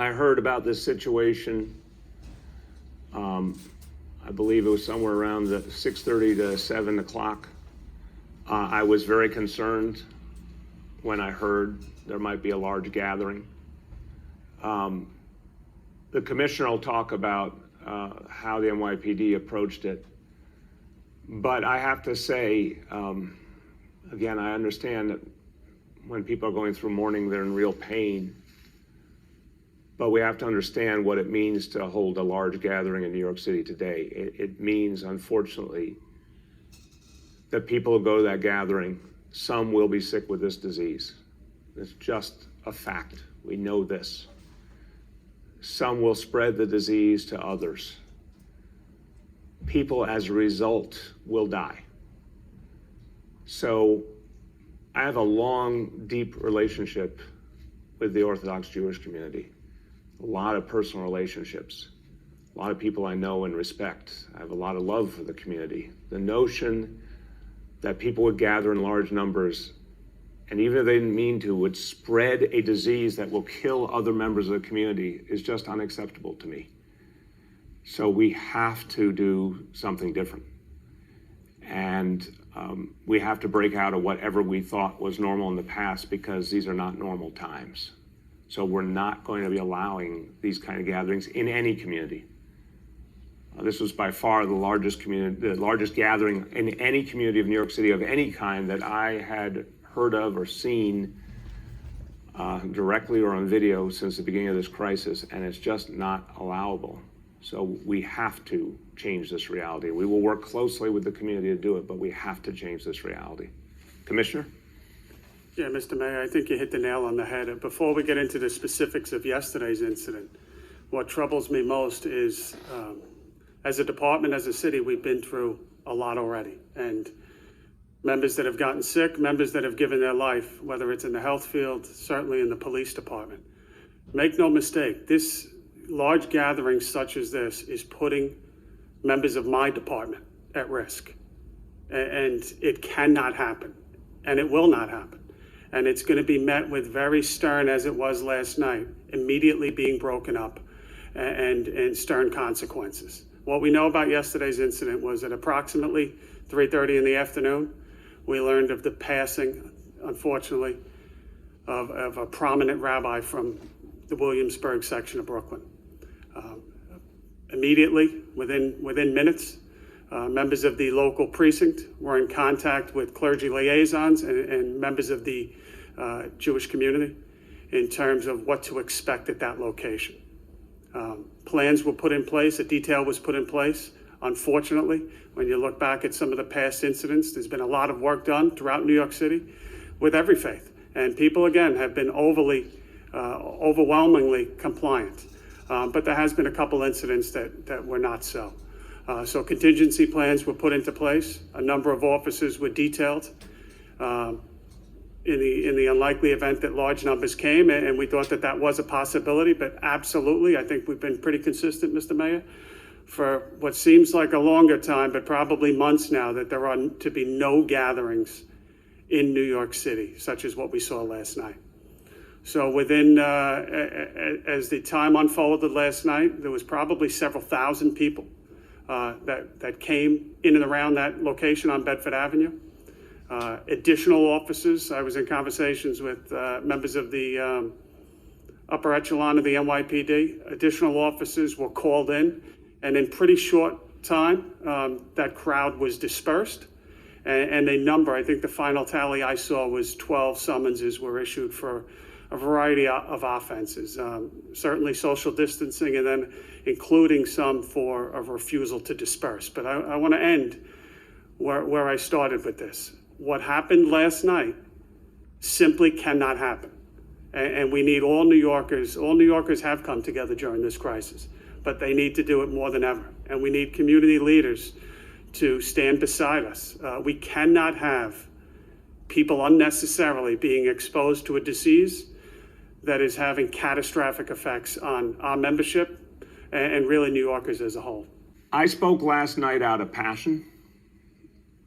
I heard about this situation, I believe it was somewhere around the 6:30 to 7 o'clock. I was very concerned when I heard there might be a large gathering. The commissioner will talk about how the NYPD approached it. But I have to say, again, I understand that when people are going through mourning, they're in real pain. But we have to understand what it means to hold a large gathering in New York City today. It means, unfortunately, that people who go to that gathering, some will be sick with this disease. It's just a fact. We know this. Some will spread the disease to others. People, as a result, will die. So I have a long, deep relationship with the Orthodox Jewish community. A lot of personal relationships, a lot of people I know and respect. I have a lot of love for the community. The notion that people would gather in large numbers, and even if they didn't mean to, would spread a disease that will kill other members of the community is just unacceptable to me. So we have to do something different. And we have to break out of whatever we thought was normal in the past, because these are not normal times. So we're not going to be allowing these kind of gatherings in any community. This was by far the largest gathering in any community of New York City of any kind that I had heard of or seen directly or on video since the beginning of this crisis, and it's just not allowable. So we have to change this reality. We will work closely with the community to do it, but we have to change this reality. Commissioner? Yeah, Mr. Mayor, I think you hit the nail on the head. Before we get into the specifics of yesterday's incident, what troubles me most is, as a department, as a city, we've been through a lot already. And members that have gotten sick, members that have given their life, whether it's in the health field, certainly in the police department. Make no mistake, this large gathering such as this is putting members of my department at risk. And it cannot happen, and it will not happen. And it's going to be met with very stern, as it was last night, immediately being broken up and stern consequences. What we know about yesterday's incident was at approximately 3:30 in the afternoon, we learned of the passing, unfortunately, of a prominent rabbi from the Williamsburg section of Brooklyn. Immediately, within minutes, members of the local precinct were in contact with clergy liaisons and members of the Jewish community in terms of what to expect at that location. Plans were put in place, a detail was put in place. Unfortunately, when you look back at some of the past incidents, there's been a lot of work done throughout New York City with every faith. And people, again, have been overwhelmingly compliant. But there has been a couple incidents that were not so. So contingency plans were put into place. A number of officers were detailed in the unlikely event that large numbers came, and we thought that was a possibility. But absolutely, I think we've been pretty consistent, Mr. Mayor, for what seems like a longer time, but probably months now, that there are to be no gatherings in New York City, such as what we saw last night. So within, as the time unfolded last night, there was probably several thousand people that came in and around that location on Bedford Avenue. Additional officers, I was in conversations with members of the upper echelon of the NYPD. Additional officers were called in, and in pretty short time, that crowd was dispersed. And a number, I think the final tally I saw was 12 summonses were issued for a variety of offenses, certainly social distancing, and then including some for a refusal to disperse. But I want to end where I started with this. What happened last night simply cannot happen. And we need all New Yorkers have come together during this crisis, but they need to do it more than ever. And we need community leaders to stand beside us. We cannot have people unnecessarily being exposed to a disease that is having catastrophic effects on our membership and really New Yorkers as a whole. I spoke last night out of passion.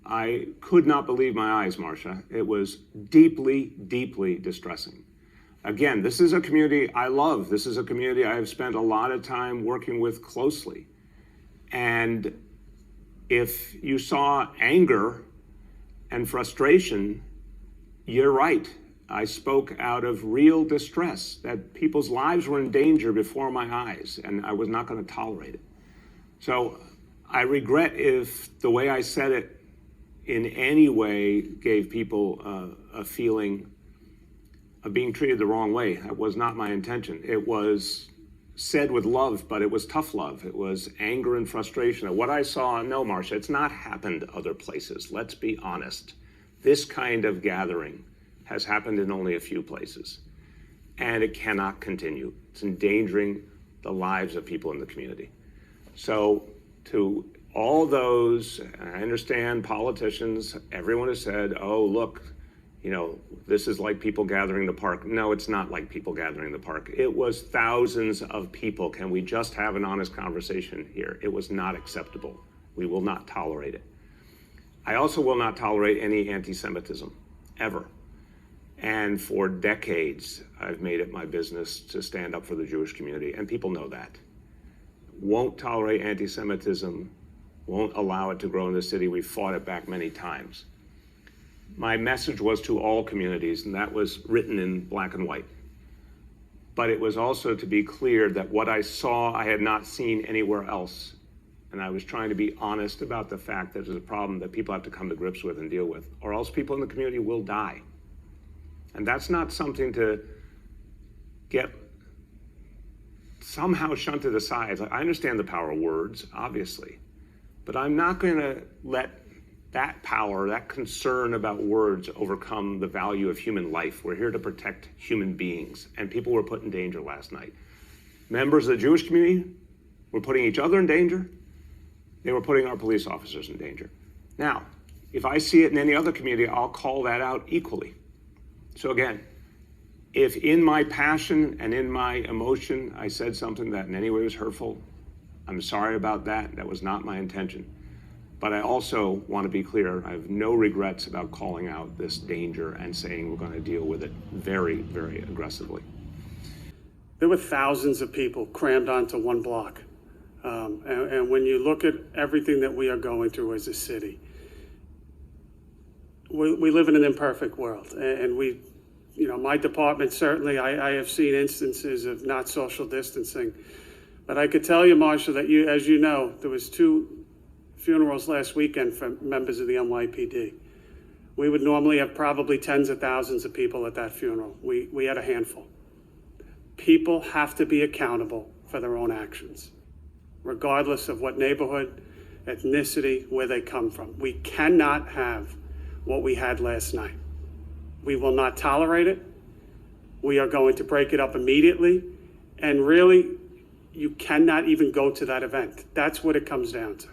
I could not believe my eyes, Marcia. It was deeply, deeply distressing. Again, this is a community I love. This is a community I have spent a lot of time working with closely. And if you saw anger and frustration, you're right. I spoke out of real distress that people's lives were in danger before my eyes, and I was not going to tolerate it. So I regret if the way I said it in any way gave people a feeling of being treated the wrong way. That was not my intention. It was said with love, but it was tough love. It was anger and frustration. What I saw, no, Marcia, it's not happened other places. Let's be honest. This kind of gathering has happened in only a few places, and it cannot continue. It's endangering the lives of people in the community. So to all those, I understand politicians, everyone has said, oh, look, this is like people gathering in the park. No, it's not like people gathering in the park. It was thousands of people. Can we just have an honest conversation here? It was not acceptable. We will not tolerate it. I also will not tolerate any anti-Semitism, ever. And for decades, I've made it my business to stand up for the Jewish community, and people know that. Won't tolerate anti-Semitism, won't allow it to grow in the city. We've fought it back many times. My message was to all communities, and that was written in black and white. But it was also to be clear that what I saw, I had not seen anywhere else. And I was trying to be honest about the fact that there's a problem that people have to come to grips with and deal with, or else people in the community will die. And that's not something to get somehow shunted aside. I understand the power of words, obviously, but I'm not going to let that power, that concern about words overcome the value of human life. We're here to protect human beings, and people were put in danger last night. Members of the Jewish community were putting each other in danger. They were putting our police officers in danger. Now, if I see it in any other community, I'll call that out equally. So again, if in my passion and in my emotion, I said something that in any way was hurtful, I'm sorry about that. That was not my intention. But I also want to be clear, I have no regrets about calling out this danger and saying we're going to deal with it very, very aggressively. There were thousands of people crammed onto one block. And when you look at everything that we are going through as a city, we live in an imperfect world. And my department, certainly, I have seen instances of not social distancing. But I could tell you, Marcia, that as you know, there was 2 funerals last weekend for members of the NYPD. We would normally have probably tens of thousands of people at that funeral. We had a handful. People have to be accountable for their own actions, regardless of what neighborhood, ethnicity, where they come from. We cannot have what we had last night. We will not tolerate it. We are going to break it up immediately. And really, you cannot even go to that event. That's what it comes down to.